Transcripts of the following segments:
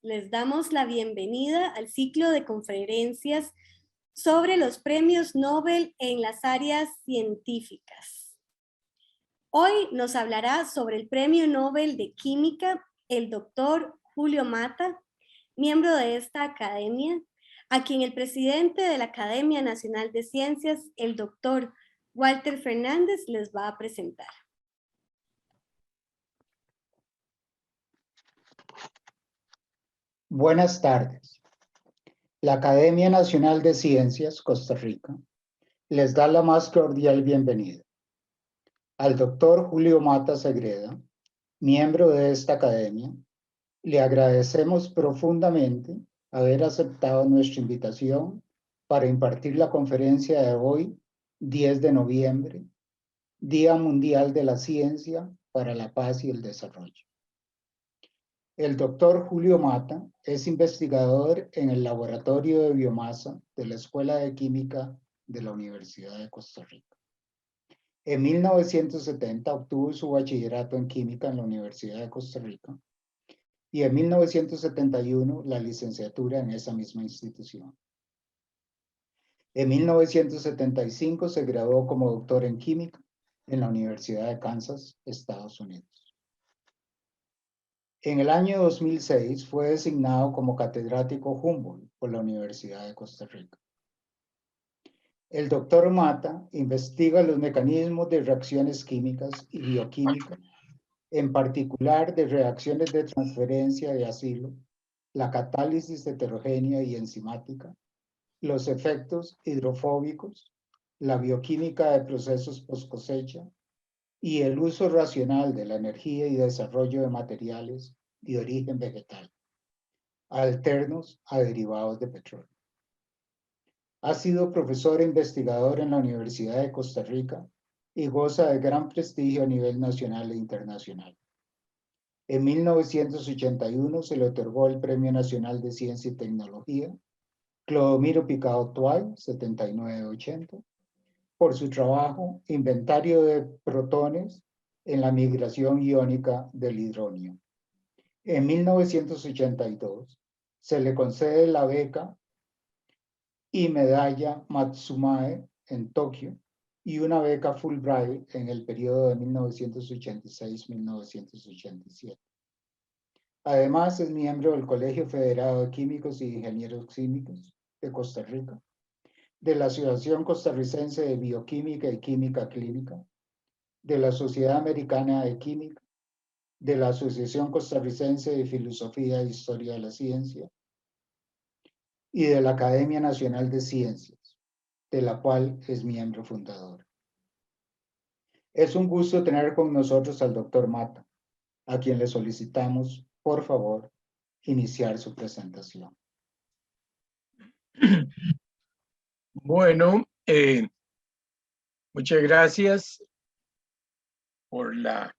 les damos la bienvenida al ciclo de conferencias sobre los premios Nobel en las áreas científicas. Hoy nos hablará sobre el Premio Nobel de Química el doctor Julio Mata, miembro de esta academia, a quien el presidente de la Academia Nacional de Ciencias, el doctor Walter Fernández, les va a presentar. Buenas tardes. La Academia Nacional de Ciencias, Costa Rica, les da la más cordial bienvenida. Al doctor Julio Mata Segreda, miembro de esta academia, le agradecemos profundamente haber aceptado nuestra invitación para impartir la conferencia de hoy, 10 de noviembre, Día Mundial de la Ciencia para la Paz y el Desarrollo. El doctor Julio Mata es investigador en el Laboratorio de Biomasa de la Escuela de Química de la Universidad de Costa Rica. En 1970 obtuvo su bachillerato en química en la Universidad de Costa Rica y en 1971 la licenciatura en esa misma institución. En 1975 se graduó como doctor en química en la Universidad de Kansas, Estados Unidos. En el año 2006 fue designado como catedrático Humboldt por la Universidad de Costa Rica. El doctor Mata investiga los mecanismos de reacciones químicas y bioquímicas, en particular de reacciones de transferencia de asilo, la catálisis heterogénea y enzimática, los efectos hidrofóbicos, la bioquímica de procesos post cosecha y el uso racional de la energía y desarrollo de materiales de origen vegetal, alternos a derivados de petróleo. Ha sido profesor e investigador en la Universidad de Costa Rica y goza de gran prestigio a nivel nacional e internacional. En 1981 se le otorgó el Premio Nacional de Ciencia y Tecnología Clodomiro Picado Tuay, 7980, por su trabajo Inventario de protones en la migración iónica del hidronio. En 1982 se le concede la beca y medalla Matsumae en Tokio y una beca Fulbright en el periodo de 1986-1987. Además, es miembro del Colegio Federado de Químicos y Ingenieros Químicos de Costa Rica, de la Asociación Costarricense de Bioquímica y Química Clínica, de la Sociedad Americana de Química, de la Asociación Costarricense de Filosofía e Historia de la Ciencia y de la Academia Nacional de Ciencias, de la cual es miembro fundador. Es un gusto tener con nosotros al doctor Mata, a quien le solicitamos, por favor, iniciar su presentación. Bueno, muchas gracias por la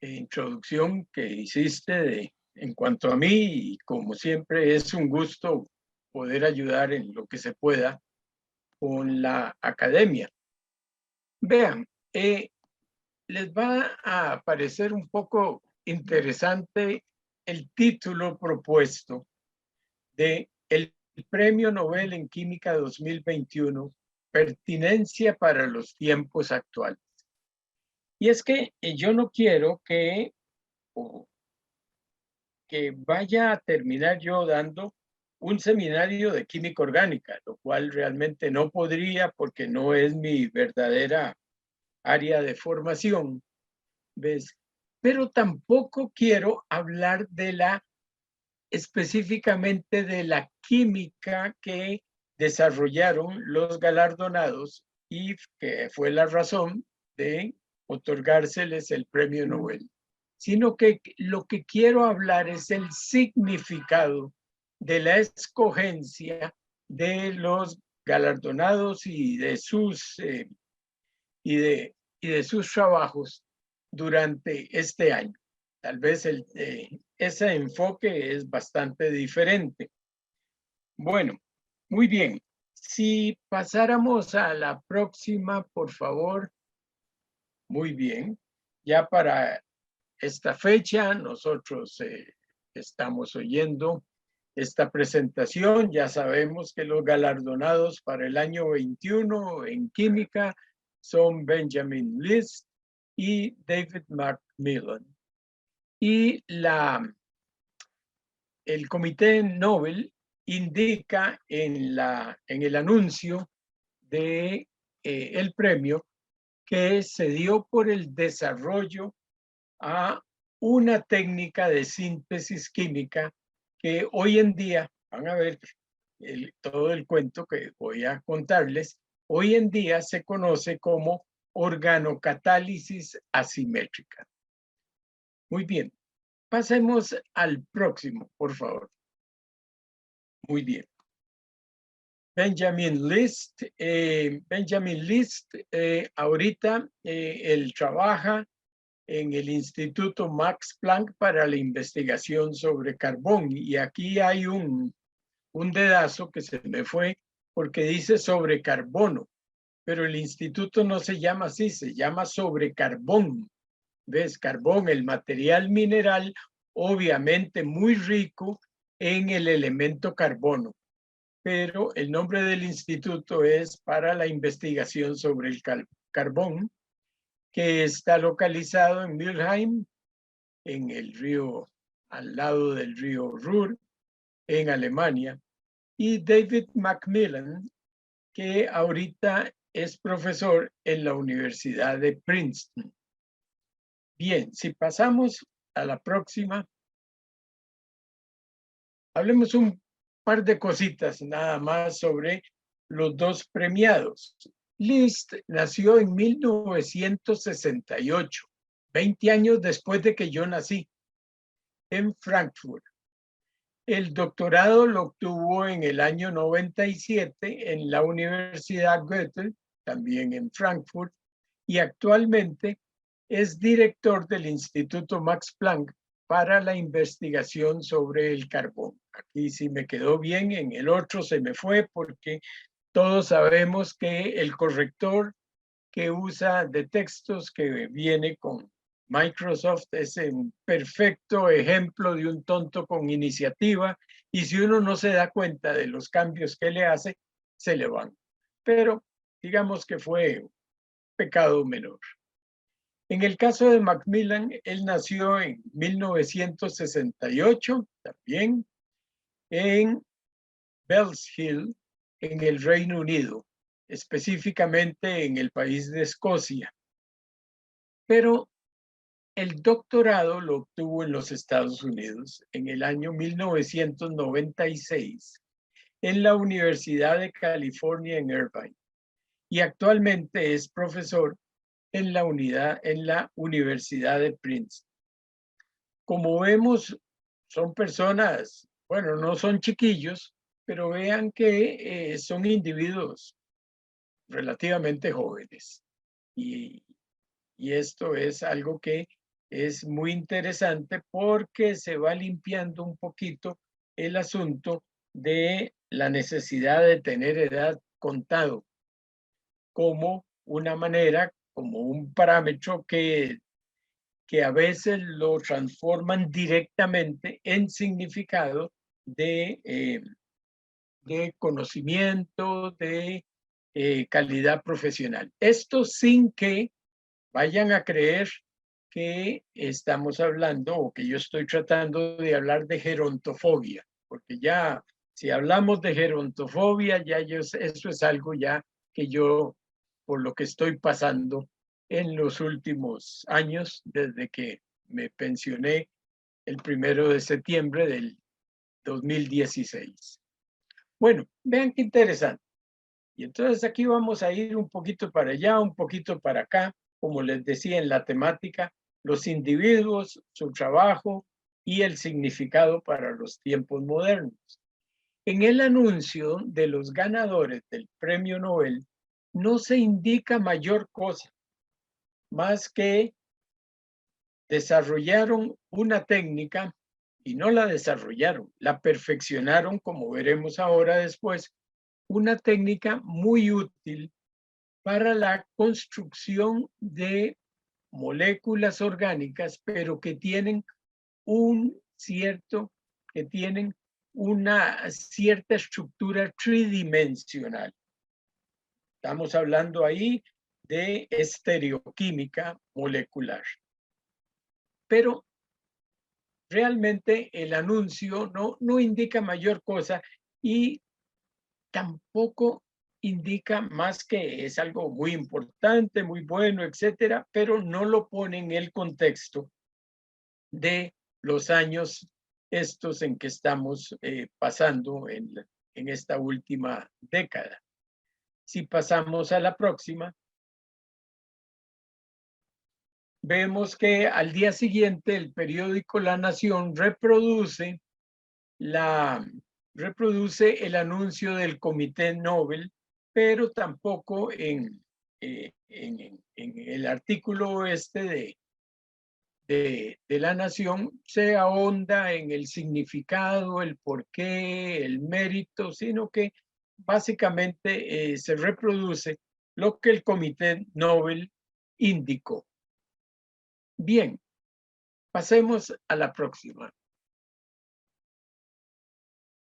introducción que hiciste en cuanto a mí, y como siempre es un gusto poder ayudar en lo que se pueda con la academia. Vean, les va a parecer un poco interesante el título propuesto de el Premio Nobel en Química 2021, Pertinencia para los tiempos actuales. Y es que yo no quiero que vaya a terminar yo dando un seminario de química orgánica, lo cual realmente no podría porque no es mi verdadera área de formación, ¿ves? Pero tampoco quiero hablar específicamente de la química que desarrollaron los galardonados y que fue la razón de otorgárseles el premio Nobel, sino que lo que quiero hablar es el significado de la escogencia de los galardonados y de sus trabajos durante este año. Tal vez ese enfoque es bastante diferente. Bueno, muy bien. Si pasáramos a la próxima, por favor. Muy bien. Ya para esta fecha, nosotros estamos oyendo esta presentación. Ya sabemos que los galardonados para el año 21 en química son Benjamin List y David Macmillan. Y el Comité Nobel indica en el anuncio de el premio que se dio por el desarrollo a una técnica de síntesis química que hoy en día, van a ver todo el cuento que voy a contarles, hoy en día se conoce como organocatálisis asimétrica. Muy bien, pasemos al próximo, por favor. Muy bien. Benjamin List. Ahorita él trabaja en el Instituto Max Planck para la investigación sobre carbón. Y aquí hay un dedazo que se me fue porque dice sobre carbono, pero el instituto no se llama así, se llama sobre carbón. ¿Ves? Carbón, el material mineral, obviamente muy rico en el elemento carbono, pero el nombre del instituto es para la investigación sobre el carbón, que está localizado en Mülheim, en el río, al lado del río Ruhr, en Alemania, y David Macmillan, que ahorita es profesor en la Universidad de Princeton. Bien, si pasamos a la próxima, hablemos un par de cositas nada más sobre los dos premiados. List nació en 1968, 20 años después de que yo nací, en Frankfurt. El doctorado lo obtuvo en el año 97 en la Universidad Goethe, también en Frankfurt, y actualmente es director del Instituto Max Planck para la investigación sobre el carbón. Aquí sí me quedó bien, en el otro se me fue porque todos sabemos que el corrector que usa de textos que viene con Microsoft es un perfecto ejemplo de un tonto con iniciativa, y si uno no se da cuenta de los cambios que le hace, se le van. Pero digamos que fue un pecado menor. En el caso de Macmillan, él nació en 1968, también en Bells Hill, en el Reino Unido, específicamente en el país de Escocia. Pero el doctorado lo obtuvo en los Estados Unidos en el año 1996 en la Universidad de California en Irvine, y actualmente es profesor en la Universidad de Princeton. Como vemos, son personas, bueno, no son chiquillos, pero vean que son individuos relativamente jóvenes. Y esto es algo que es muy interesante porque se va limpiando un poquito el asunto de la necesidad de tener edad contado como una manera, como un parámetro que a veces lo transforman directamente en significado de conocimiento, de calidad profesional. Esto sin que vayan a creer que estamos hablando o que yo estoy tratando de hablar de gerontofobia, porque ya si hablamos de gerontofobia, ya eso es algo ya que yo, por lo que estoy pasando en los últimos años, desde que me pensioné el 1 de septiembre del 2016. Bueno, vean qué interesante. Y entonces aquí vamos a ir un poquito para allá, un poquito para acá, como les decía en la temática, los individuos, su trabajo y el significado para los tiempos modernos. En el anuncio de los ganadores del Premio Nobel no se indica mayor cosa, más que desarrollaron una técnica, y no la desarrollaron, la perfeccionaron, como veremos ahora después, una técnica muy útil para la construcción de moléculas orgánicas, pero que tienen un cierto que tienen una cierta estructura tridimensional. Estamos hablando ahí de estereoquímica molecular. Pero realmente el anuncio no indica mayor cosa y tampoco indica más que es algo muy importante, muy bueno, etcétera, pero no lo pone en el contexto de los años estos en que estamos pasando en esta última década. Si pasamos a la próxima, vemos que al día siguiente el periódico La Nación reproduce el anuncio del Comité Nobel, pero tampoco en el artículo de La Nación se ahonda en el significado, el porqué, el mérito, sino que básicamente se reproduce lo que el Comité Nobel indicó. Bien, pasemos a la próxima.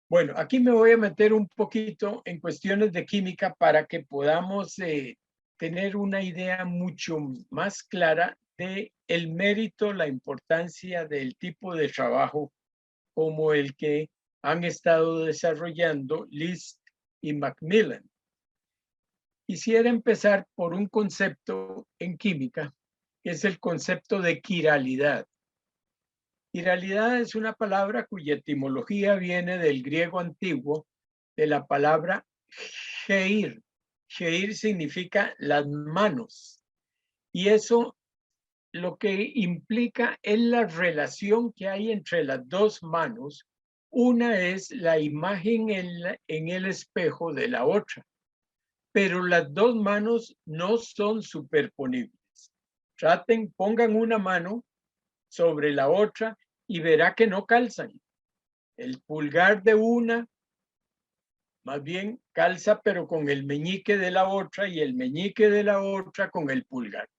Bueno, aquí me voy a meter un poquito en cuestiones de química para que podamos tener una idea mucho más clara de el mérito, la importancia del tipo de trabajo como el que han estado desarrollando List y Macmillan. Quisiera empezar por un concepto en química, que es el concepto de quiralidad. Quiralidad es una palabra cuya etimología viene del griego antiguo, de la palabra geir. Geir significa las manos. Y eso lo que implica es la relación que hay entre las dos manos. Una es la imagen en el espejo de la otra, pero las dos manos no son superponibles. Pongan una mano sobre la otra y verá que no calzan. El pulgar de una más bien calza, pero con el meñique de la otra y el meñique de la otra con el pulgar.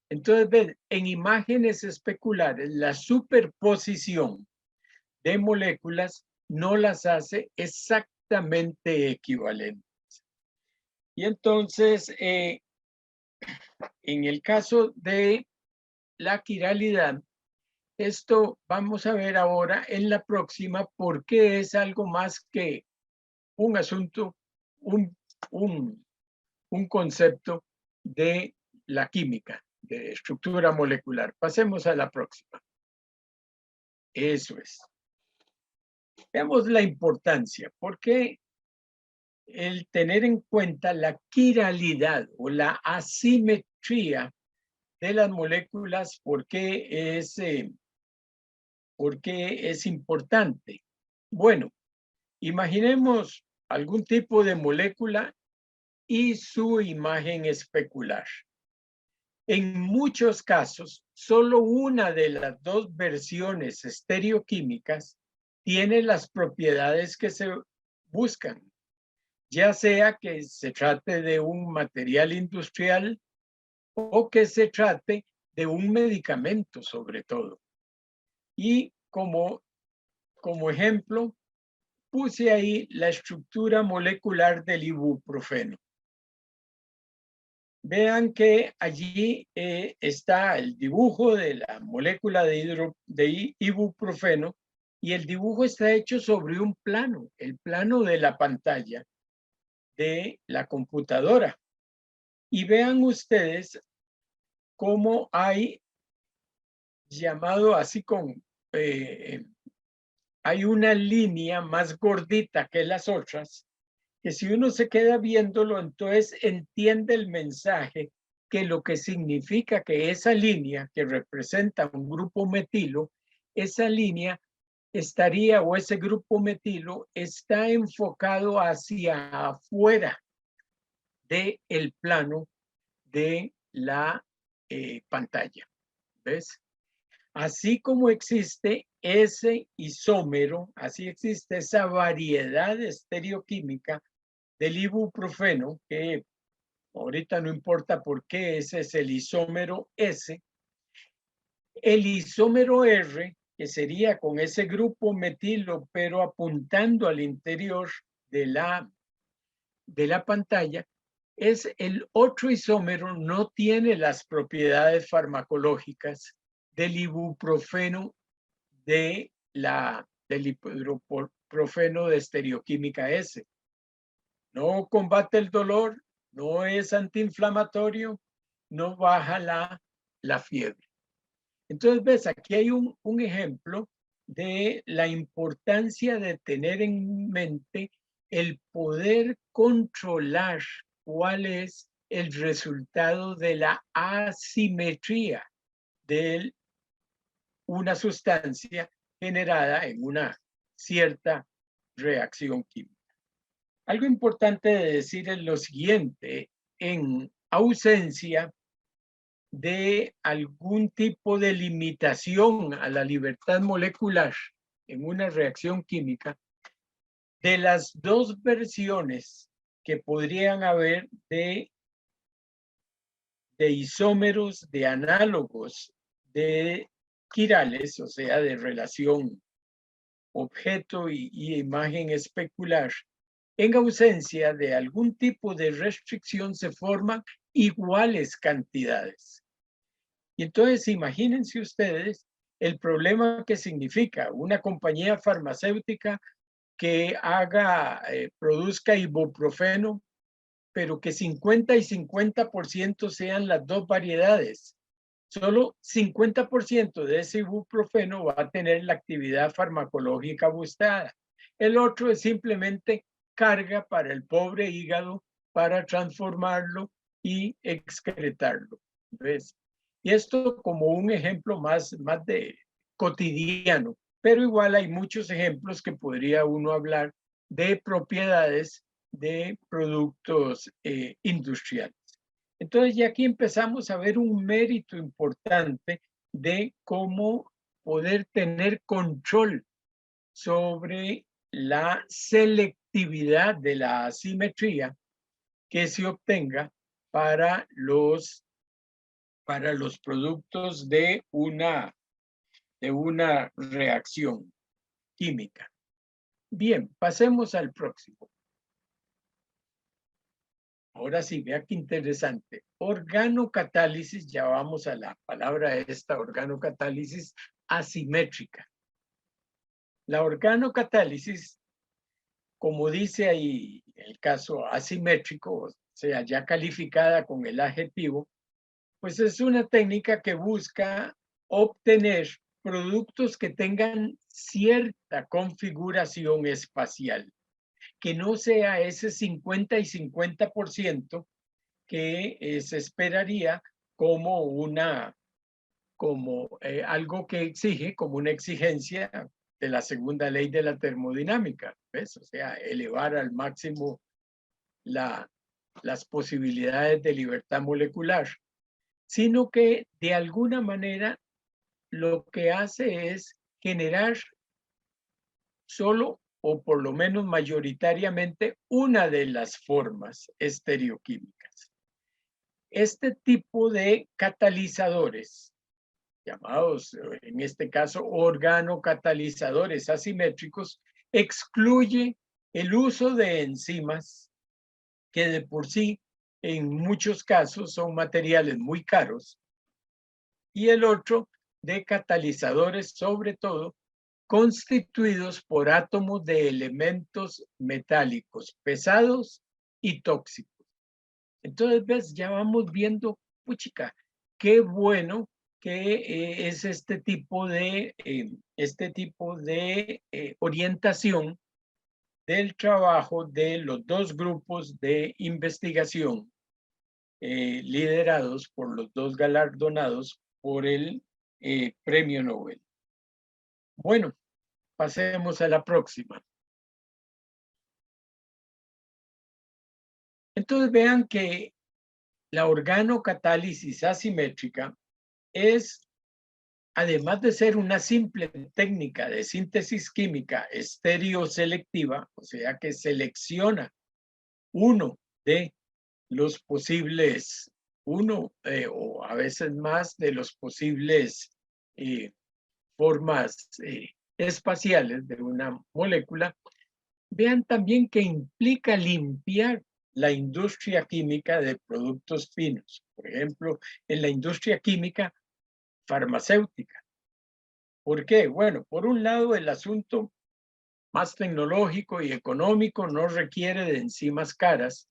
Entonces, ven, en imágenes especulares, la superposición de moléculas no las hace exactamente equivalentes. Y entonces, en el caso de la quiralidad, esto vamos a ver ahora en la próxima porque es algo más que un asunto, un concepto de la química, de estructura molecular. Pasemos a la próxima. Eso es. Veamos la importancia. ¿Por qué el tener en cuenta la quiralidad o la asimetría de las moléculas? ¿Por qué es importante? Bueno, imaginemos algún tipo de molécula y su imagen especular. En muchos casos, solo una de las dos versiones estereoquímicas tiene las propiedades que se buscan, ya sea que se trate de un material industrial o que se trate de un medicamento sobre todo. Y como ejemplo, puse ahí la estructura molecular del ibuprofeno. Vean que allí está el dibujo de la molécula de ibuprofeno y el dibujo está hecho sobre un plano, el plano de la pantalla de la computadora. Y vean ustedes cómo hay llamado así hay una línea más gordita que las otras, que si uno se queda viéndolo, entonces entiende el mensaje, que lo que significa que esa línea que representa un grupo metilo, esa línea estaría, o ese grupo metilo está enfocado hacia afuera del plano de la pantalla. ¿Ves? Así como existe ese isómero, así existe esa variedad estereoquímica del ibuprofeno, que ahorita no importa por qué ese es el isómero S. El isómero R, que sería con ese grupo metilo, pero apuntando al interior de la pantalla, es el otro isómero, no tiene las propiedades farmacológicas del ibuprofeno del ibuprofeno de estereoquímica S. No combate el dolor, no es antiinflamatorio, no baja la fiebre. Entonces, ves, aquí hay un ejemplo de la importancia de tener en mente el poder controlar cuál es el resultado de la asimetría de una sustancia generada en una cierta reacción química. Algo importante de decir es lo siguiente: en ausencia de algún tipo de limitación a la libertad molecular en una reacción química, de las dos versiones que podrían haber de isómeros, de análogos, de quirales, o sea, de relación objeto y imagen especular, en ausencia de algún tipo de restricción se forman iguales cantidades. Y entonces imagínense ustedes el problema que significa una compañía farmacéutica que produzca ibuprofeno, pero que 50 y 50% sean las dos variedades. Solo 50% de ese ibuprofeno va a tener la actividad farmacológica buscada. El otro es simplemente carga para el pobre hígado para transformarlo y excretarlo. ¿Ves? Y esto como un ejemplo más de cotidiano, pero igual hay muchos ejemplos que podría uno hablar de propiedades de productos industriales. Entonces ya aquí empezamos a ver un mérito importante de cómo poder tener control sobre la selectividad de la asimetría que se obtenga para los productos de una reacción química. Bien, pasemos al próximo. Ahora sí, vea qué interesante. Organocatálisis, ya vamos a la palabra esta, organocatálisis asimétrica. La organocatálisis, como dice ahí el caso asimétrico, o sea, ya calificada con el adjetivo, pues es una técnica que busca obtener productos que tengan cierta configuración espacial, que no sea ese 50 y 50% que se esperaría como algo que exige, como una exigencia de la segunda ley de la termodinámica, ¿ves? O sea, elevar al máximo las posibilidades de libertad molecular, sino que de alguna manera lo que hace es generar solo o por lo menos mayoritariamente una de las formas estereoquímicas. Este tipo de catalizadores, llamados en este caso organocatalizadores asimétricos, excluye el uso de enzimas que de por sí en muchos casos son materiales muy caros, y el otro de catalizadores sobre todo constituidos por átomos de elementos metálicos pesados y tóxicos. Entonces, ves, ya vamos viendo, puchica, qué bueno que es este tipo de orientación del trabajo de los dos grupos de investigación liderados por los dos galardonados por el Premio Nobel. Bueno, pasemos a la próxima. Entonces vean que la organocatálisis asimétrica es, además de ser una simple técnica de síntesis química estereoselectiva, o sea que selecciona uno de los posibles, o a veces más de los posibles formas espaciales de una molécula, vean también que implica limpiar la industria química de productos finos. Por ejemplo, en la industria química farmacéutica. ¿Por qué? Bueno, por un lado, el asunto más tecnológico y económico no requiere de enzimas caras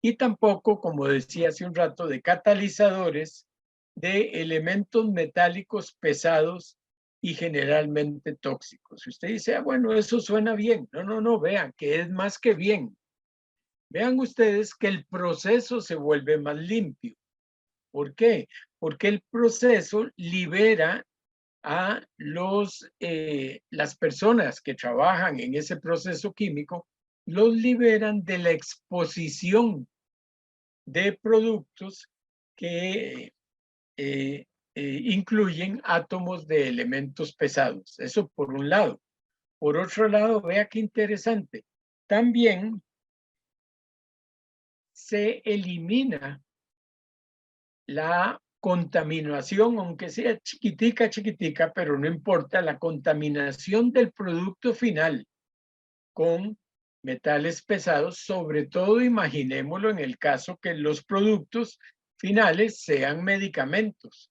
y tampoco, como decía hace un rato, de catalizadores de elementos metálicos pesados y generalmente tóxicos. Si usted dice, bueno, eso suena bien. No, vean que es más que bien. Vean ustedes que el proceso se vuelve más limpio. ¿Por qué? Porque el proceso libera a las personas que trabajan en ese proceso químico, los liberan de la exposición de productos que incluyen átomos de elementos pesados. Eso por un lado. Por otro lado, vea qué interesante. También se elimina la contaminación, aunque sea chiquitica, pero no importa, la contaminación del producto final con metales pesados, sobre todo imaginémoslo en el caso que los productos finales sean medicamentos.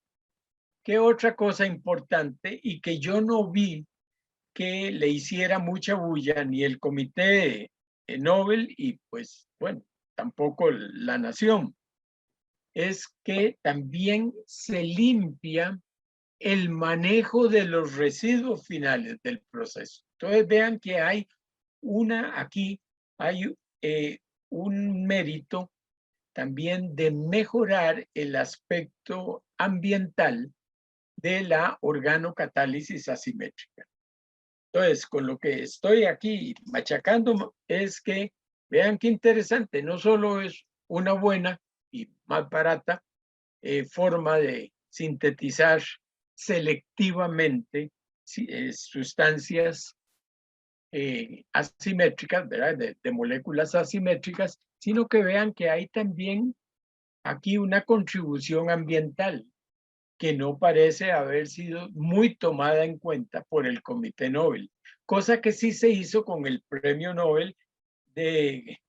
¿Qué otra cosa importante y que yo no vi que le hiciera mucha bulla ni el Comité Nobel y pues bueno, tampoco la Nación? Es que también se limpia el manejo de los residuos finales del proceso. Entonces vean que hay aquí hay un mérito también de mejorar el aspecto ambiental de la organocatálisis asimétrica. Entonces, con lo que estoy aquí machacando es que vean qué interesante, no solo es una buena y más barata forma de sintetizar selectivamente sustancias asimétricas, ¿verdad? De moléculas asimétricas, sino que vean que hay también aquí una contribución ambiental que no parece haber sido muy tomada en cuenta por el Comité Nobel, cosa que sí se hizo con el Premio Nobel de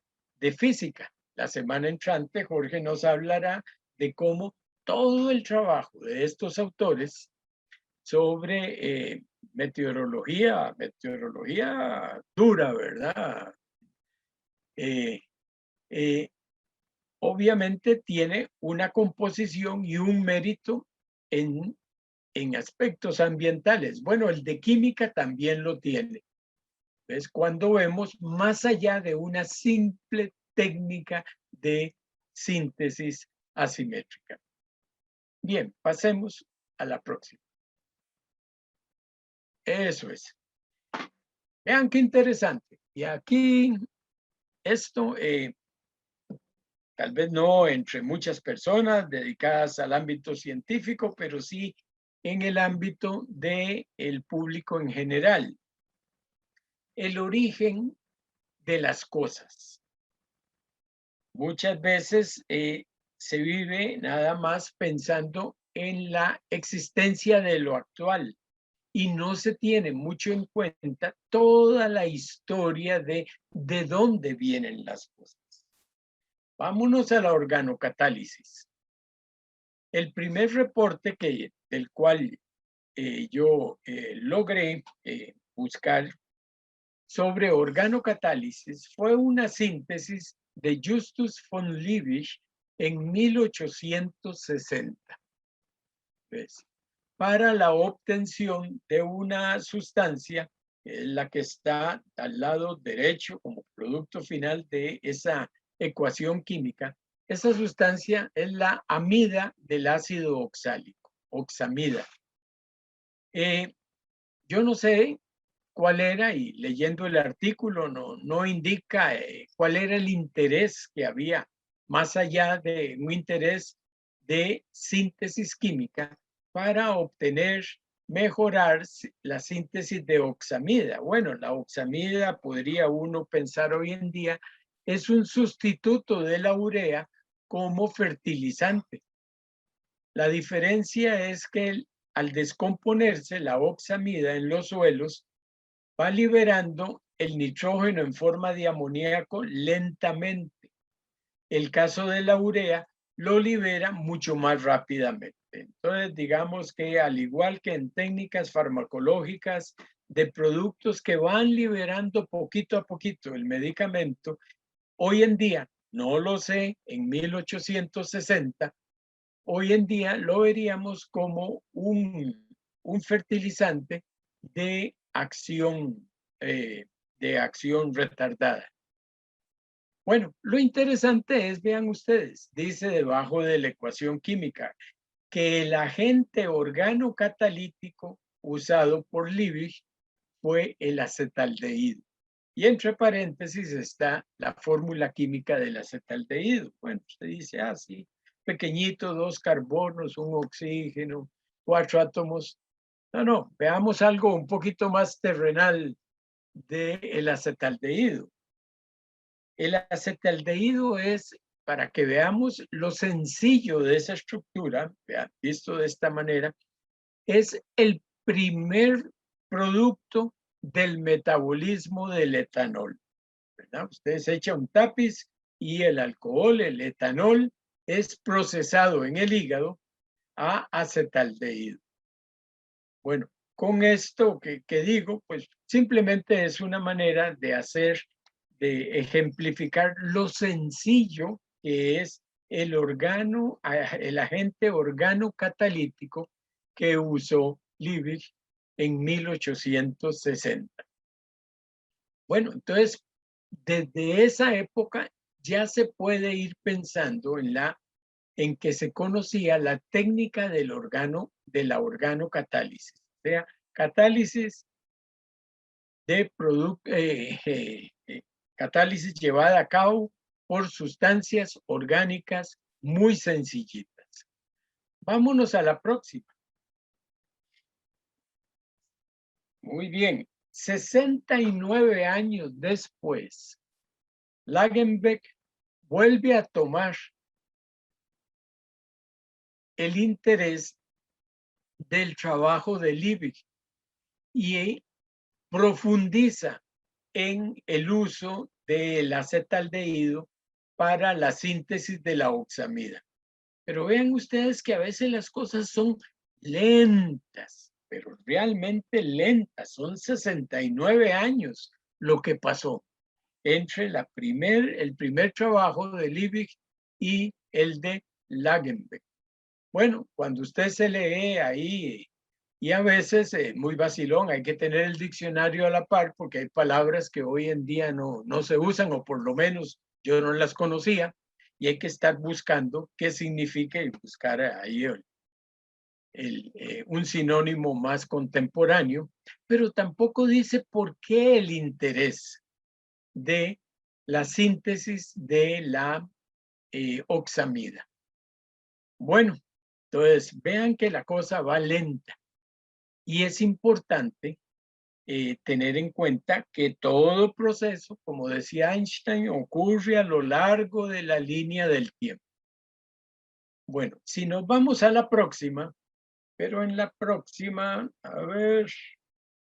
Física. La semana entrante, Jorge nos hablará de cómo todo el trabajo de estos autores sobre meteorología dura, ¿verdad? Obviamente tiene una composición y un mérito en aspectos ambientales. Bueno, el de química también lo tiene. ¿Ves? Cuando vemos más allá de una simple técnica de síntesis asimétrica. Bien, pasemos a la próxima. Eso es. Vean qué interesante. Y aquí, esto, tal vez no entre muchas personas dedicadas al ámbito científico, pero sí en el ámbito del público en general. El origen de las cosas. Muchas veces se vive nada más pensando en la existencia de lo actual y no se tiene mucho en cuenta toda la historia de dónde vienen las cosas. Vámonos a la organocatálisis. El primer reporte del cual yo logré buscar sobre organocatálisis fue una síntesis de Justus von Liebig en 1860. ¿Ves? Para la obtención de una sustancia, la que está al lado derecho como producto final de esa ecuación química. Esa sustancia es la amida del ácido oxálico, oxamida. Yo no sé cuál era, y leyendo el artículo no indica cuál era el interés que había, más allá de un interés de síntesis química para mejorar la síntesis de oxamida. Bueno, la oxamida, podría uno pensar hoy en día, es un sustituto de la urea como fertilizante. La diferencia es que al descomponerse la oxamida en los suelos, va liberando el nitrógeno en forma de amoníaco lentamente. El caso de la urea lo libera mucho más rápidamente. Entonces, digamos que al igual que en técnicas farmacológicas de productos que van liberando poquito a poquito el medicamento, hoy en día, no lo sé, en 1860, hoy en día lo veríamos como un fertilizante de acción retardada. Bueno, lo interesante es, vean ustedes, dice debajo de la ecuación química, que el agente organocatalítico usado por Liebig fue el acetaldehído. Y entre paréntesis está la fórmula química del acetaldehído. Bueno, usted dice, sí, pequeñito, 2 carbonos, un oxígeno, 4 átomos. No, veamos algo un poquito más terrenal del acetaldehído. El acetaldehído es, para que veamos lo sencillo de esa estructura, visto de esta manera, es el primer producto del metabolismo del etanol, ¿verdad? Ustedes echan un tapiz y el alcohol, el etanol, es procesado en el hígado a acetaldehído. Bueno, con esto que digo, pues simplemente es una manera de ejemplificar lo sencillo que es el agente organocatalítico que usó Liebig en 1860. Bueno, entonces, desde esa época ya se puede ir pensando en que se conocía la técnica de la organocatálisis, o sea, catálisis de catálisis llevada a cabo por sustancias orgánicas muy sencillitas. Vámonos a la próxima. Muy bien. 69 años después, Langenbeck vuelve a tomar el interés del trabajo de Liebig y profundiza en el uso del acetaldehído para la síntesis de la oxamida. Pero vean ustedes que a veces las cosas son lentas, pero realmente lentas. Son 69 años lo que pasó entre el primer trabajo de Liebig y el de Langenbeck. Bueno, cuando usted se lee ahí, y a veces muy vacilón, hay que tener el diccionario a la par porque hay palabras que hoy en día no se usan, o por lo menos yo no las conocía, y hay que estar buscando qué significa y buscar ahí un sinónimo más contemporáneo, pero tampoco dice por qué el interés de la síntesis de la oxamida. Bueno, entonces vean que la cosa va lenta y es importante tener en cuenta que todo proceso, como decía Einstein, ocurre a lo largo de la línea del tiempo. Bueno, si nos vamos a la próxima, pero en la próxima, a ver,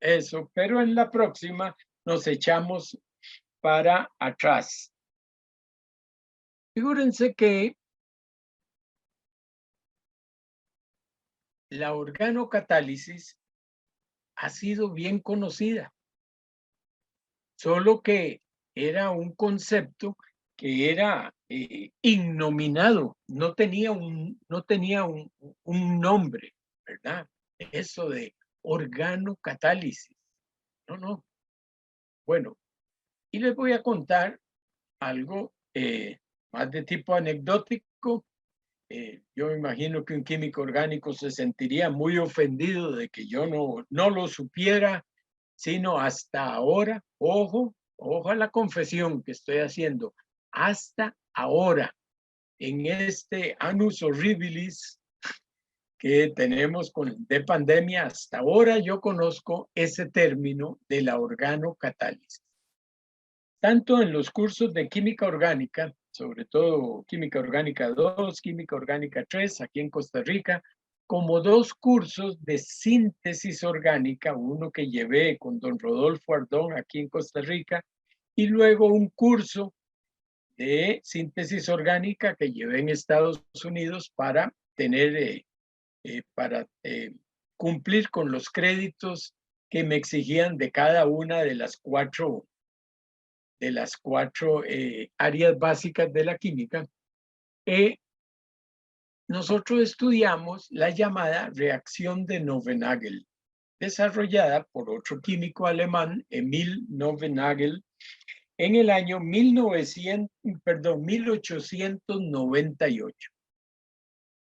eso, pero en la próxima nos echamos para atrás. Figúrense que la organocatálisis ha sido bien conocida, solo que era un concepto que era innominado, no tenía un nombre, ¿verdad? Eso de organocatálisis. No. Bueno, y les voy a contar algo más de tipo anecdótico. Yo me imagino que un químico orgánico se sentiría muy ofendido de que yo no lo supiera, sino hasta ahora, ojo a la confesión que estoy haciendo, hasta ahora, en este annus horribilis que tenemos de pandemia, hasta ahora yo conozco ese término de la organocatálisis. Tanto en los cursos de química orgánica, sobre todo química orgánica 2, química orgánica 3, aquí en Costa Rica, como 2 cursos de síntesis orgánica, uno que llevé con don Rodolfo Ardón aquí en Costa Rica, y luego un curso de síntesis orgánica que llevé en Estados Unidos para tener, cumplir con los créditos que me exigían de cada una de las cuatro áreas básicas de la química. Nosotros estudiamos la llamada reacción de Novenagel, desarrollada por otro químico alemán, Emil Novenagel, en el año 1898.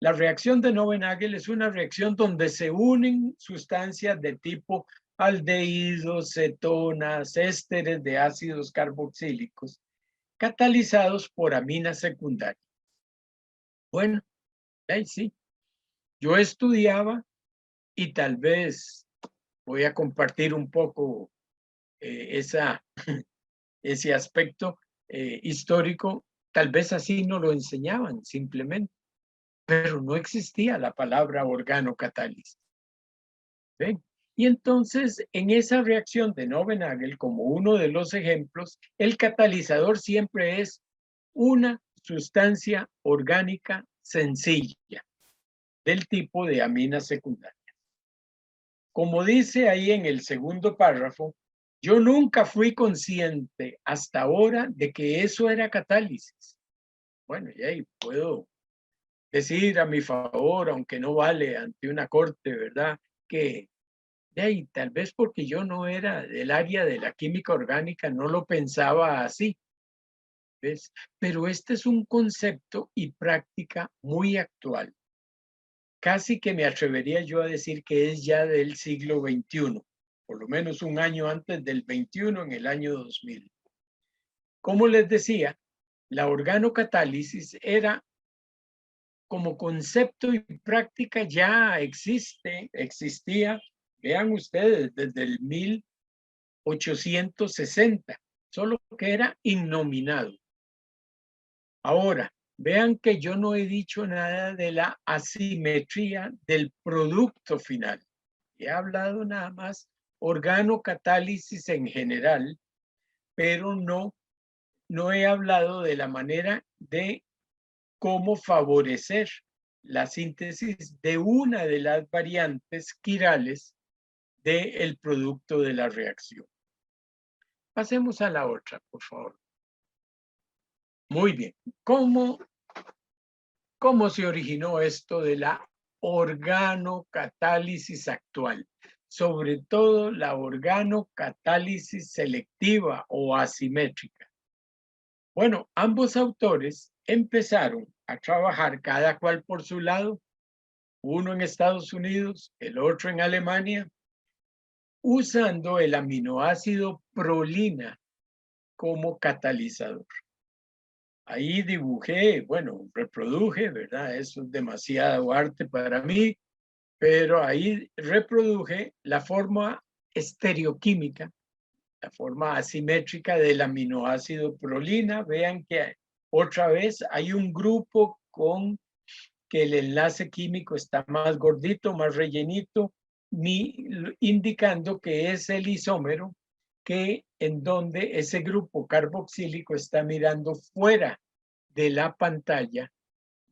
La reacción de Novenagel es una reacción donde se unen sustancias de tipo aldehídos, cetonas, ésteres de ácidos carboxílicos, catalizados por aminas secundarias. Bueno, ahí sí. Yo estudiaba y tal vez voy a compartir un poco ese aspecto histórico. Tal vez así no lo enseñaban simplemente, pero no existía la palabra organocatálisis. ¿Ven? Y entonces, en esa reacción de Novenagel, como uno de los ejemplos, el catalizador siempre es una sustancia orgánica sencilla del tipo de aminas secundarias. Como dice ahí en el segundo párrafo, yo nunca fui consciente hasta ahora de que eso era catálisis. Bueno, y ahí puedo decir a mi favor, aunque no vale ante una corte, ¿verdad? Que de ahí, tal vez porque yo no era del área de la química orgánica, no lo pensaba así. ¿Ves? Pero este es un concepto y práctica muy actual. Casi que me atrevería yo a decir que es ya del siglo XXI, por lo menos un año antes del 21, en el año 2000. Como les decía, la organocatálisis era como concepto y práctica ya existía, vean ustedes, desde el 1860, solo que era innominado. Ahora, vean que yo no he dicho nada de la asimetría del producto final. He hablado nada más organocatálisis en general, pero no he hablado de la manera de cómo favorecer la síntesis de una de las variantes quirales del producto de la reacción. Pasemos a la otra, por favor. Muy bien. ¿Cómo se originó esto de la organocatálisis actual? Sobre todo la organocatálisis selectiva o asimétrica. Bueno, ambos autores empezaron a trabajar cada cual por su lado, uno en Estados Unidos, el otro en Alemania, usando el aminoácido prolina como catalizador. Ahí dibujé, bueno, reproduje, ¿verdad? Eso es demasiado arte para mí, pero ahí reproduje la forma estereoquímica, la forma asimétrica del aminoácido prolina. Vean que otra vez hay un grupo con que el enlace químico está más gordito, más rellenito, indicando que es el isómero que en donde ese grupo carboxílico está mirando fuera de la pantalla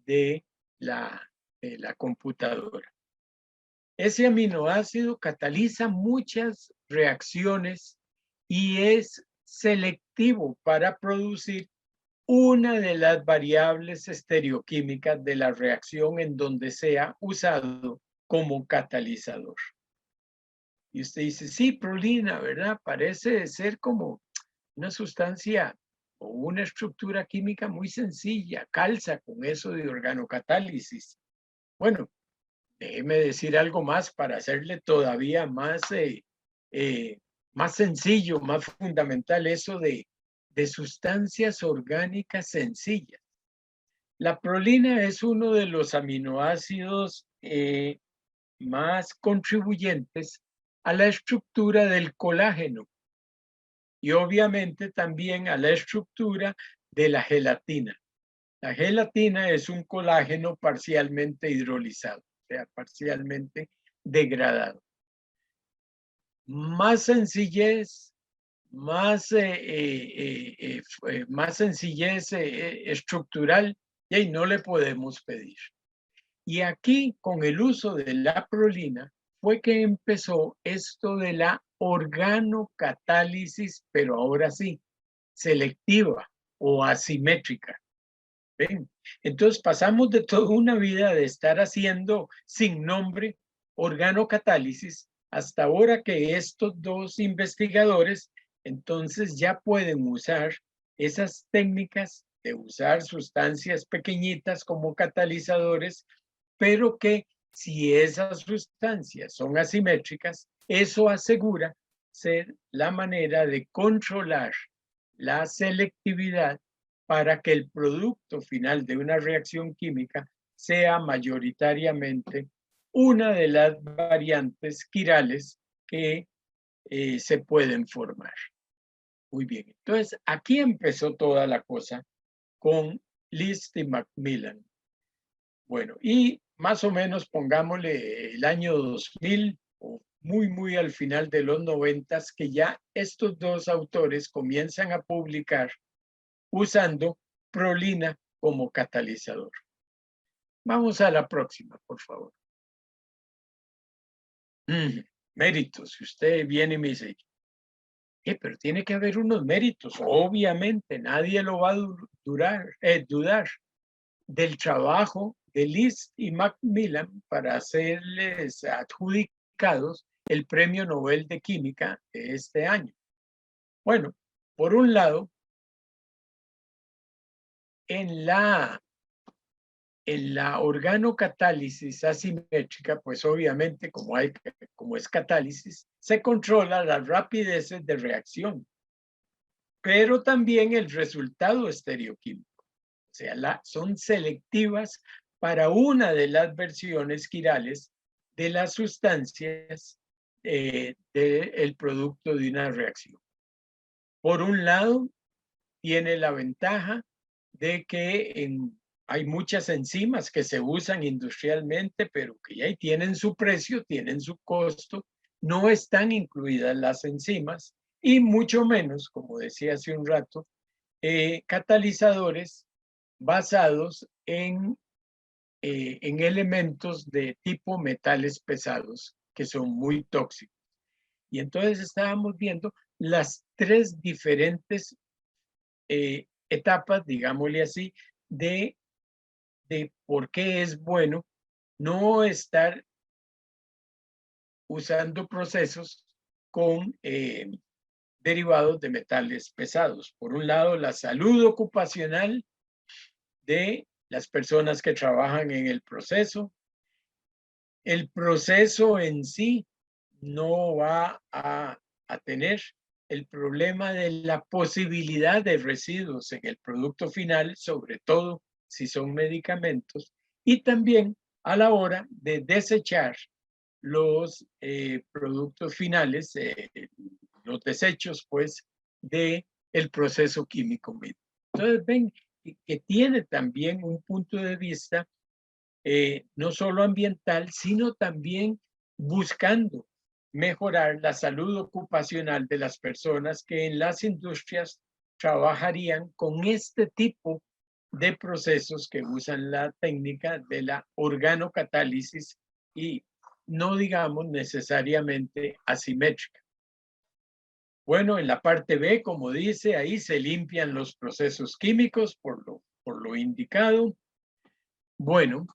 de la computadora. Ese aminoácido cataliza muchas reacciones y es selectivo para producir una de las variables estereoquímicas de la reacción en donde sea usado como catalizador. Y usted dice, sí, prolina, ¿verdad? Parece ser como una sustancia o una estructura química muy sencilla, calza con eso de organocatálisis. Bueno, déjeme decir algo más para hacerle todavía más, más sencillo, más fundamental eso de sustancias orgánicas sencillas. La prolina es uno de los aminoácidos más contribuyentes a la estructura del colágeno y obviamente también a la estructura de la gelatina. La gelatina es un colágeno parcialmente hidrolizado. sea, parcialmente degradado. Más sencillez, más sencillez estructural, y ahí no le podemos pedir. Y aquí, con el uso de la prolina, fue que empezó esto de la organocatálisis, pero ahora sí, selectiva o asimétrica. ¿Ven? Entonces pasamos de toda una vida de estar haciendo sin nombre organocatálisis hasta ahora que estos dos investigadores entonces ya pueden usar esas técnicas de usar sustancias pequeñitas como catalizadores, pero que si esas sustancias son asimétricas, eso asegura ser la manera de controlar la selectividad para que el producto final de una reacción química sea mayoritariamente una de las variantes quirales que se pueden formar. Muy bien, entonces aquí empezó toda la cosa con List y Macmillan. Bueno, y más o menos pongámosle el año 2000 o muy al final de los 90 que ya estos dos autores comienzan a publicar usando prolina como catalizador. Vamos a la próxima, por favor. Méritos. Si usted viene y me dice, pero tiene que haber unos méritos. Obviamente, nadie lo va a dudar del trabajo de List y Macmillan para hacerles adjudicados el Premio Nobel de Química de este año. Bueno, por un lado, en la organocatálisis asimétrica, pues obviamente como es catálisis, se controla las rapideces de reacción, pero también el resultado estereoquímico. O sea, son selectivas para una de las versiones quirales de las sustancias del producto de una reacción. Por un lado, tiene la ventaja de que hay muchas enzimas que se usan industrialmente, pero que ya tienen su precio, tienen su costo, no están incluidas las enzimas y mucho menos, como decía hace un rato, catalizadores basados en elementos de tipo metales pesados que son muy tóxicos. Y entonces estábamos viendo las tres diferentes etapas, digámosle así, de por qué es bueno no estar usando procesos con derivados de metales pesados. Por un lado, la salud ocupacional de las personas que trabajan en el proceso. El proceso en sí no va a tener el problema de la posibilidad de residuos en el producto final, sobre todo si son medicamentos, y también a la hora de desechar los productos finales, los desechos, pues, del proceso químico mismo. Entonces, ven que tiene también un punto de vista no solo ambiental, sino también buscando mejorar la salud ocupacional de las personas que en las industrias trabajarían con este tipo de procesos que usan la técnica de la organocatálisis y no digamos necesariamente asimétrica. Bueno, en la parte B, como dice, ahí se limpian los procesos químicos por lo indicado. Bueno,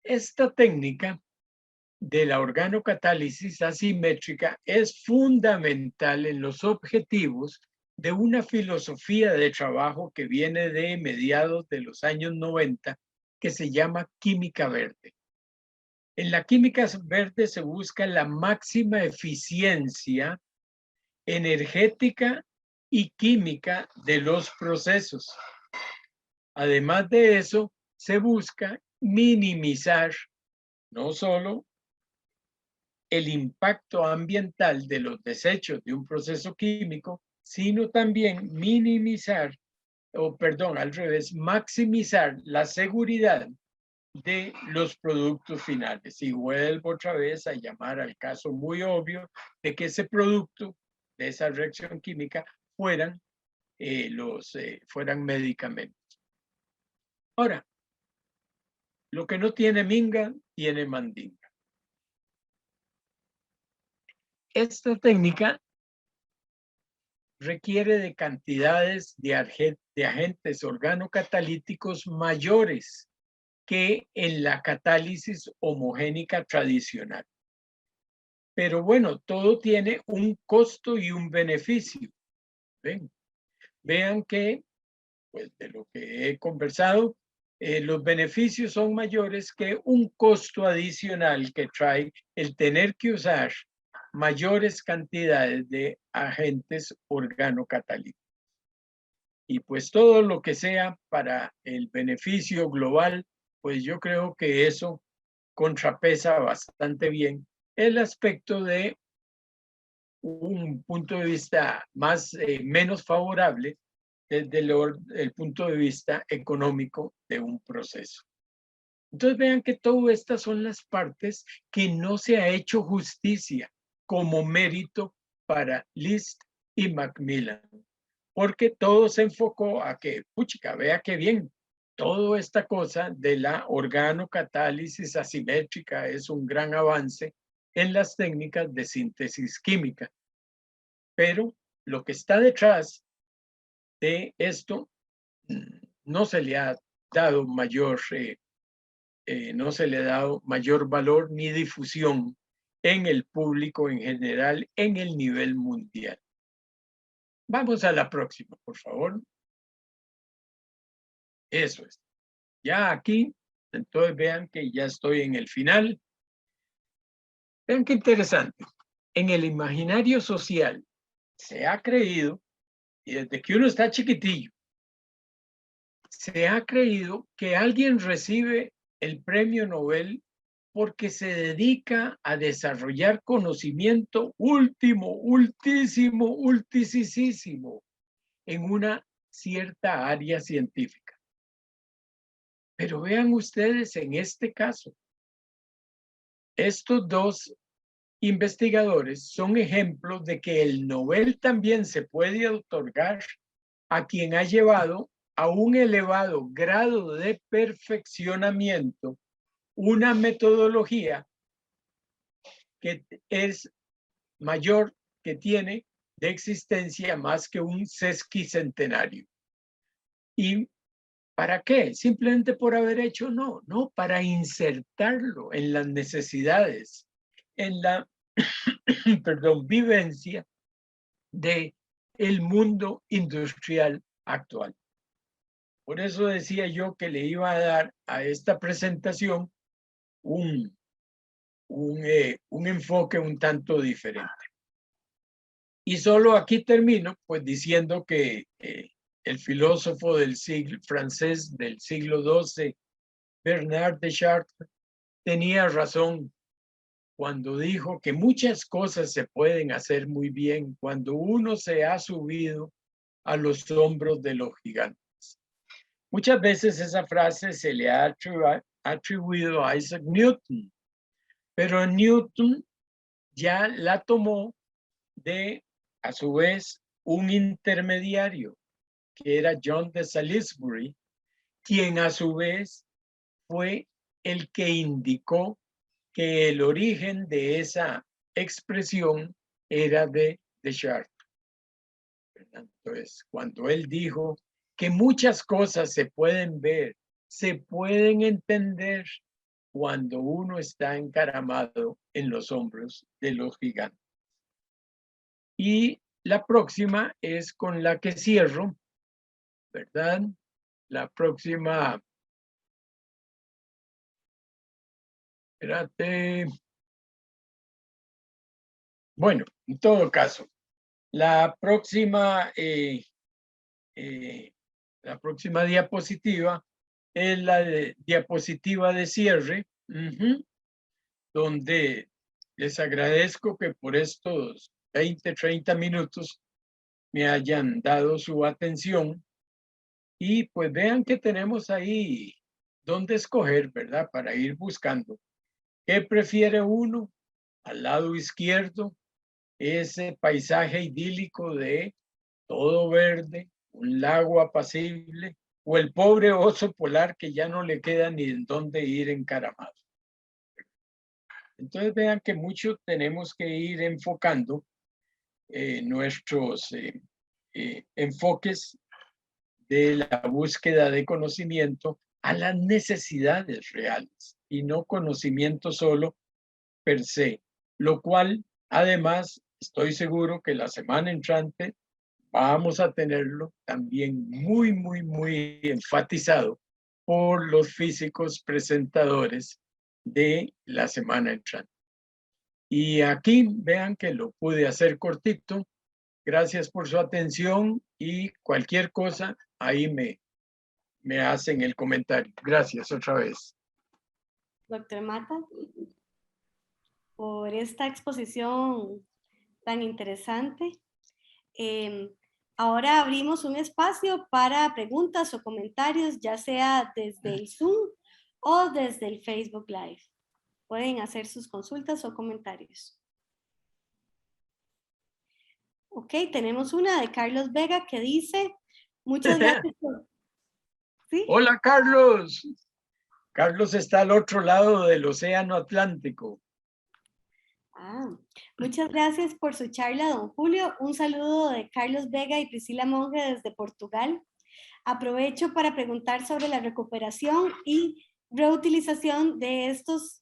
esta técnica de la organocatálisis asimétrica es fundamental en los objetivos de una filosofía de trabajo que viene de mediados de los años 90, que se llama química verde. En la química verde se busca la máxima eficiencia energética y química de los procesos. Además de eso, se busca minimizar no solo el impacto ambiental de los desechos de un proceso químico, sino también maximizar la seguridad de los productos finales. Y vuelvo otra vez a llamar al caso muy obvio de que ese producto, de esa reacción química, fueran medicamentos. Ahora, lo que no tiene minga, tiene mandinga. Esta técnica requiere de cantidades de agentes organocatalíticos mayores que en la catálisis homogénica tradicional. Pero bueno, todo tiene un costo y un beneficio. Vean que, pues de lo que he conversado, los beneficios son mayores que un costo adicional que trae el tener que usar mayores cantidades de agentes organocatalíticos. Y pues todo lo que sea para el beneficio global, pues yo creo que eso contrapesa bastante bien el aspecto de un punto de vista menos favorable desde el punto de vista económico de un proceso. Entonces vean que todas estas son las partes que no se ha hecho justicia como mérito para List y Macmillan, porque todo se enfocó a que, puchica, vea qué bien, toda esta cosa de la organocatálisis asimétrica es un gran avance en las técnicas de síntesis química. Pero lo que está detrás de esto no se le ha dado mayor valor ni difusión en el público en general, en el nivel mundial. Vamos a la próxima, por favor. Eso es. Ya aquí, entonces vean que ya estoy en el final. Vean qué interesante. En el imaginario social se ha creído, y desde que uno está chiquitillo, se ha creído que alguien recibe el premio Nobel porque se dedica a desarrollar conocimiento ultisísimo en una cierta área científica. Pero vean ustedes en este caso, estos dos investigadores son ejemplos de que el Nobel también se puede otorgar a quien ha llevado a un elevado grado de perfeccionamiento una metodología que es mayor, que tiene de existencia más que un sesquicentenario. ¿Y para qué? Simplemente por haber hecho, no, para insertarlo en las necesidades, en la vivencia de el mundo industrial actual. Por eso decía yo que le iba a dar a esta presentación un enfoque un tanto diferente. Y solo aquí termino pues diciendo que el filósofo francés del siglo XII, Bernard de Chartres, tenía razón cuando dijo que muchas cosas se pueden hacer muy bien cuando uno se ha subido a los hombros de los gigantes. Muchas veces esa frase se le ha atribuido a Isaac Newton, pero Newton ya la tomó de, a su vez, un intermediario, que era John de Salisbury, quien a su vez fue el que indicó que el origen de esa expresión era de Descartes. Entonces, cuando él dijo que muchas cosas se pueden ver, se pueden entender cuando uno está encaramado en los hombros de los gigantes. Y la próxima es con la que cierro, ¿verdad? La próxima, espérate. Bueno, en todo caso, la próxima diapositiva es la diapositiva de cierre, donde les agradezco que por estos 20, 30 minutos me hayan dado su atención. Y pues vean que tenemos ahí dónde escoger, ¿verdad? Para ir buscando. ¿Qué prefiere uno? Al lado izquierdo, ese paisaje idílico de todo verde, un lago apacible, o el pobre oso polar que ya no le queda ni en dónde ir encaramado. Entonces vean que mucho tenemos que ir enfocando nuestros enfoques de la búsqueda de conocimiento a las necesidades reales y no conocimiento solo per se, lo cual además estoy seguro que la semana entrante vamos a tenerlo también muy enfatizado por los físicos presentadores de la semana entrante. Y aquí vean que lo pude hacer cortito. Gracias por su atención y cualquier cosa ahí me hacen el comentario. Gracias otra vez. Doctor Mata, por esta exposición tan interesante. Ahora abrimos un espacio para preguntas o comentarios, ya sea desde el Zoom o desde el Facebook Live. Pueden hacer sus consultas o comentarios. Ok, tenemos una de Carlos Vega que dice, muchas gracias por... ¿Sí? Hola, Carlos. Carlos está al otro lado del Océano Atlántico. Muchas gracias por su charla, don Julio. Un saludo de Carlos Vega y Priscila Monge desde Portugal. Aprovecho para preguntar sobre la recuperación y reutilización de estos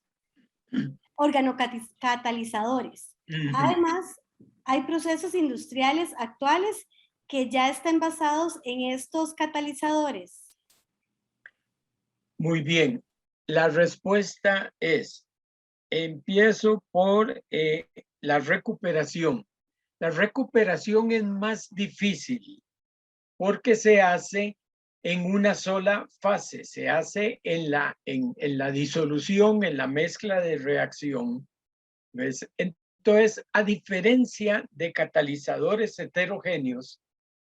organocatalizadores. Además, hay procesos industriales actuales que ya están basados en estos catalizadores. Muy bien. La respuesta es, empiezo por la recuperación. La recuperación es más difícil porque se hace en una sola fase, se hace en la disolución, en la mezcla de reacción. ¿Ves? Entonces, a diferencia de catalizadores heterogéneos,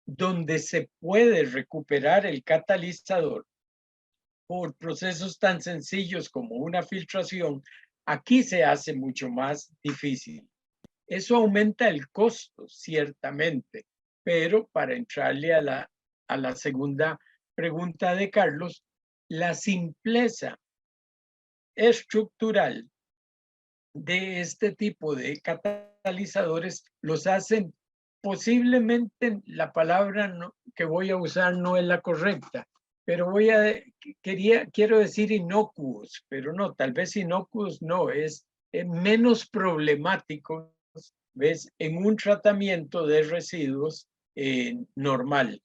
donde se puede recuperar el catalizador por procesos tan sencillos como una filtración, aquí se hace mucho más difícil. Eso aumenta el costo, ciertamente, pero para entrarle a la segunda pregunta de Carlos, la simpleza estructural de este tipo de catalizadores los hacen posiblemente, la palabra que voy a usar no es la correcta, pero quiero decir inocuos, pero no, tal vez inocuos no, es menos problemático, ¿ves? En un tratamiento de residuos normal.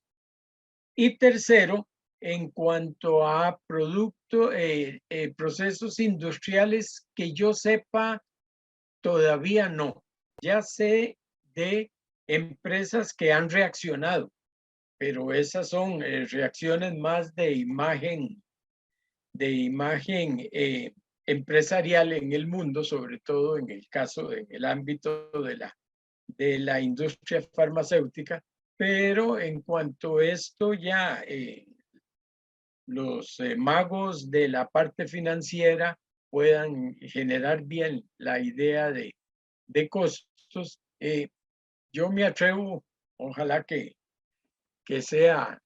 Y tercero, en cuanto a procesos industriales que yo sepa, todavía no. Ya sé de empresas que han reaccionado, pero esas son reacciones más de imagen empresarial en el mundo, sobre todo en el caso, en el ámbito de la industria farmacéutica. Pero en cuanto a esto ya los magos de la parte financiera puedan generar bien la idea de costos, yo me atrevo, ojalá que sea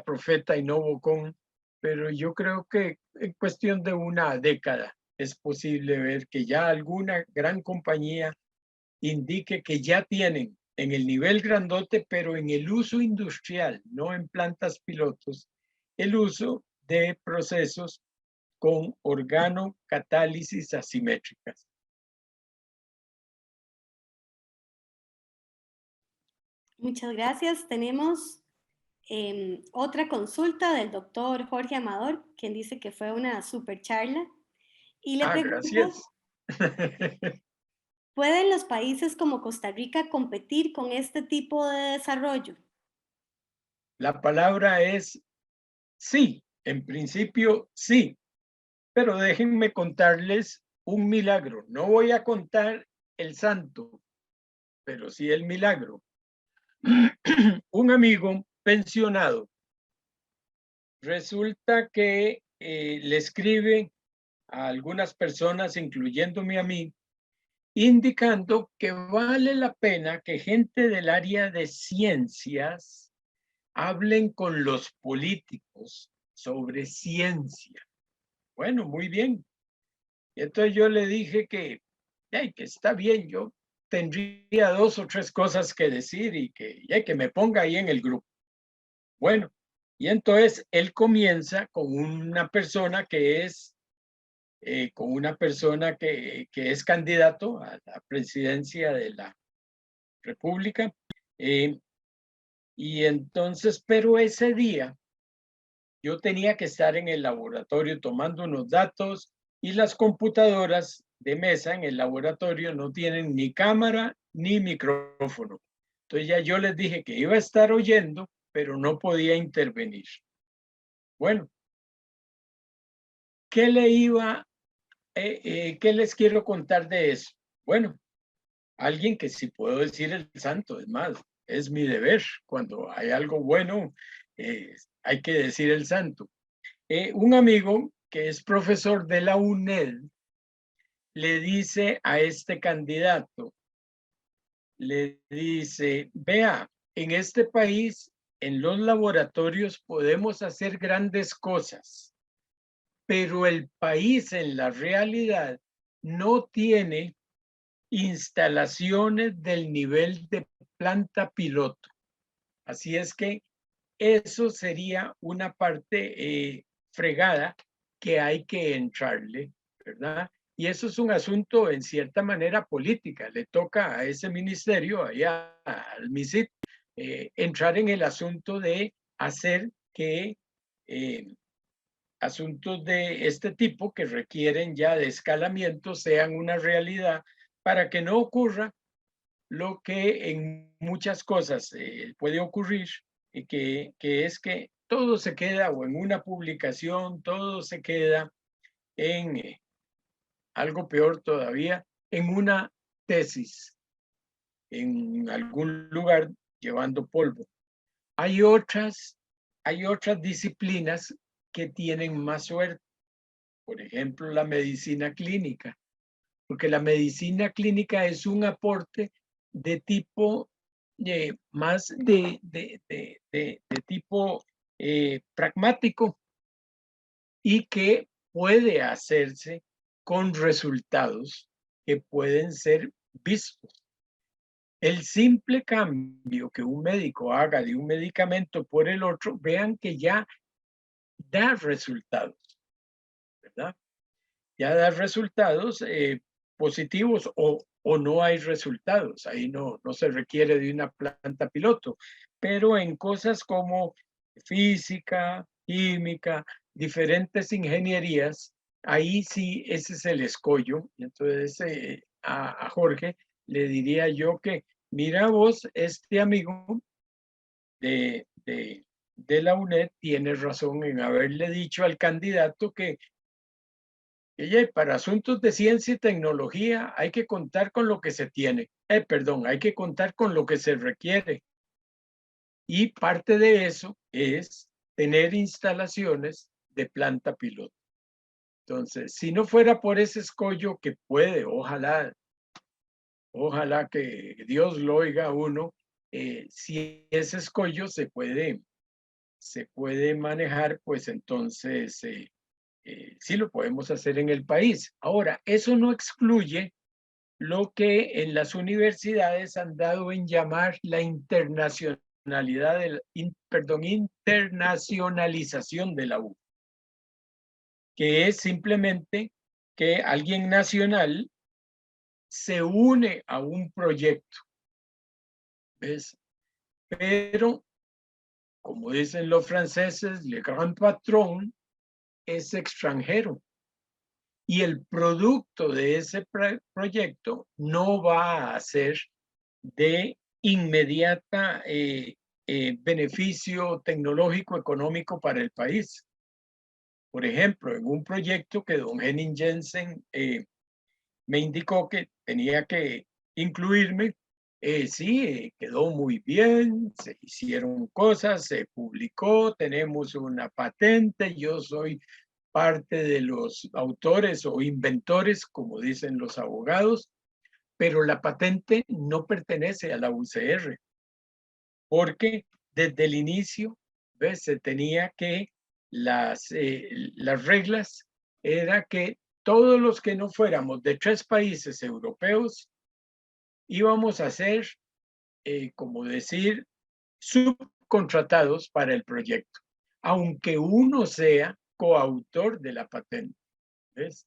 profeta y no bocón, pero yo creo que en cuestión de una década es posible ver que ya alguna gran compañía indique que ya tienen en el nivel grandote, pero en el uso industrial, no en plantas pilotos, el uso de procesos con organocatálisis asimétricas. Muchas gracias. Tenemos otra consulta del doctor Jorge Amador, quien dice que fue una super charla. Y le pregunto, gracias. ¿pueden los países como Costa Rica competir con este tipo de desarrollo? La palabra es sí, en principio sí, pero déjenme contarles un milagro. No voy a contar el santo, pero sí el milagro. Un amigo pensionado, resulta que le escribe a algunas personas, incluyéndome a mí, indicando que vale la pena que gente del área de ciencias hablen con los políticos sobre ciencia. Bueno, muy bien. Y entonces yo le dije que está bien, yo tendría 2 o 3 cosas que decir y que me ponga ahí en el grupo. Bueno, y entonces él comienza con una persona que es candidato a la presidencia de la República. Y entonces, pero ese día yo tenía que estar en el laboratorio tomando unos datos y las computadoras de mesa en el laboratorio no tienen ni cámara ni micrófono. Entonces ya yo les dije que iba a estar oyendo, pero no podía intervenir. Bueno, ¿qué les quiero contar de eso? Bueno, alguien que sí puedo decir el santo, es más, es mi deber. Cuando hay algo bueno, hay que decir el santo. Un amigo que es profesor de la UNED le dice a este candidato, le dice, vea, en este país, en los laboratorios podemos hacer grandes cosas, pero el país en la realidad no tiene instalaciones del nivel de planta piloto. Así es que eso sería una parte fregada que hay que entrarle, ¿verdad? Y eso es un asunto en cierta manera política. Le toca a ese ministerio, allá al MISIT, entrar en el asunto de hacer que asuntos de este tipo que requieren ya de escalamiento sean una realidad para que no ocurra lo que en muchas cosas puede ocurrir, y que es que todo se queda, o en una publicación, todo se queda en algo peor todavía, en una tesis, en algún lugar llevando polvo. Hay otras disciplinas que tienen más suerte, por ejemplo, la medicina clínica, porque la medicina clínica es un aporte de tipo más de tipo pragmático y que puede hacerse con resultados que pueden ser vistos. El simple cambio que un médico haga de un medicamento por el otro, vean que ya da resultados, ¿verdad? Ya da resultados positivos o no hay resultados. Ahí no se requiere de una planta piloto. Pero en cosas como física, química, diferentes ingenierías, ahí sí ese es el escollo. Y entonces a Jorge le diría yo que, mira vos, este amigo de la UNED tiene razón en haberle dicho al candidato que para asuntos de ciencia y tecnología hay que contar con lo que se tiene. Hay que contar con lo que se requiere. Y parte de eso es tener instalaciones de planta piloto. Entonces, si no fuera por ese escollo que puede, ojalá que Dios lo oiga a uno, si ese escollo se puede manejar, pues entonces sí lo podemos hacer en el país. Ahora, eso no excluye lo que en las universidades han dado en llamar la internacionalización de la U, que es simplemente que alguien nacional se une a un proyecto, ¿ves? Pero, como dicen los franceses, le grand patron es extranjero. Y el producto de ese proyecto no va a ser de inmediata beneficio tecnológico económico para el país. Por ejemplo, en un proyecto que don Henning Jensen me indicó que tenía que incluirme, sí, quedó muy bien, se hicieron cosas, se publicó, tenemos una patente, yo soy parte de los autores o inventores, como dicen los abogados, pero la patente no pertenece a la UCR, porque desde el inicio, ¿ves? Se tenía que, las reglas era que todos los que no fuéramos de 3 países europeos íbamos a ser, como decir, subcontratados para el proyecto, aunque uno sea coautor de la patente, ¿ves?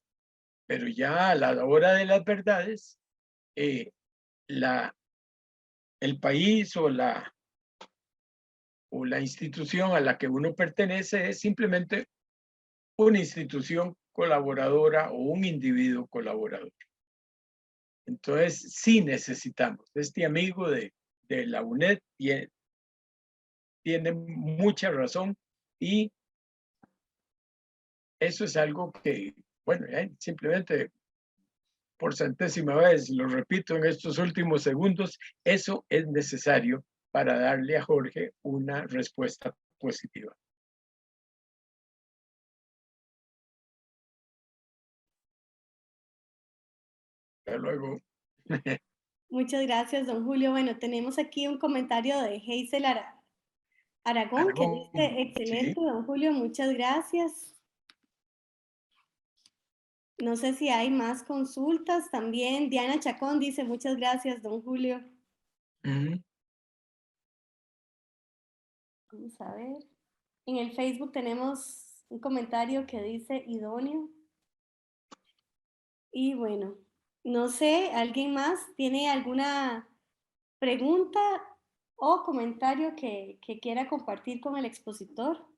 Pero ya a la hora de las verdades, el país o la institución a la que uno pertenece es simplemente una institución colaboradora o un individuo colaborador. Entonces, sí necesitamos. Este amigo de la UNED tiene mucha razón y eso es algo que, bueno, simplemente por centésima vez, lo repito en estos últimos segundos, eso es necesario para darle a Jorge una respuesta positiva. Hasta luego. Muchas gracias, don Julio. Bueno, tenemos aquí un comentario de Hazel Aragón que dice, excelente, sí. don Julio, muchas gracias. No sé si hay más consultas también. Diana Chacón dice, muchas gracias, don Julio. Vamos a ver. En el Facebook tenemos un comentario que dice idóneo. Y bueno, no sé, ¿alguien más tiene alguna pregunta o comentario que quiera compartir con el expositor?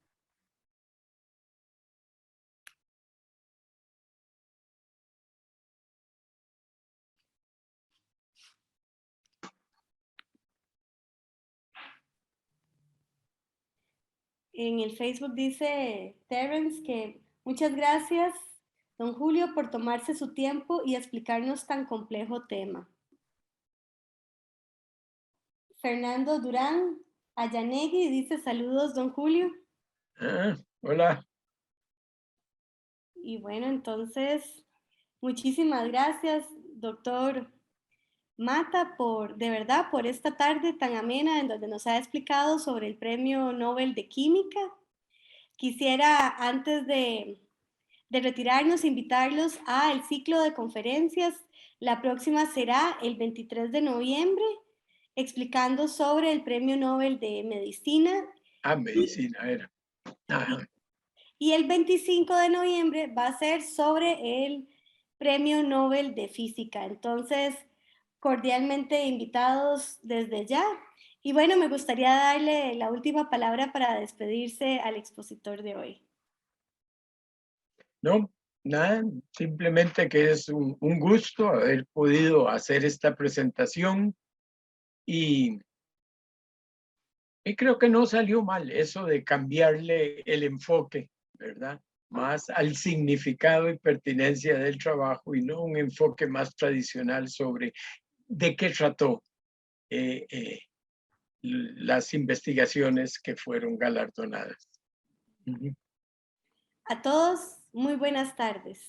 En el Facebook dice Terence que muchas gracias, don Julio, por tomarse su tiempo y explicarnos tan complejo tema. Fernando Durán Ayanegui dice saludos, don Julio. Hola. Y bueno, entonces, muchísimas gracias, doctor Mata, de verdad, por esta tarde tan amena en donde nos ha explicado sobre el Premio Nobel de Química. Quisiera, antes de retirarnos, invitarlos al ciclo de conferencias. La próxima será el 23 de noviembre, explicando sobre el Premio Nobel de Medicina. Medicina era. Ajá. Y el 25 de noviembre va a ser sobre el Premio Nobel de Física. Entonces, cordialmente invitados desde ya. Y bueno, me gustaría darle la última palabra para despedirse al expositor de hoy. No, nada, simplemente que es un gusto haber podido hacer esta presentación y creo que no salió mal eso de cambiarle el enfoque, ¿verdad? Más al significado y pertinencia del trabajo y no un enfoque más tradicional sobre de qué trató las investigaciones que fueron galardonadas. A todos, muy buenas tardes.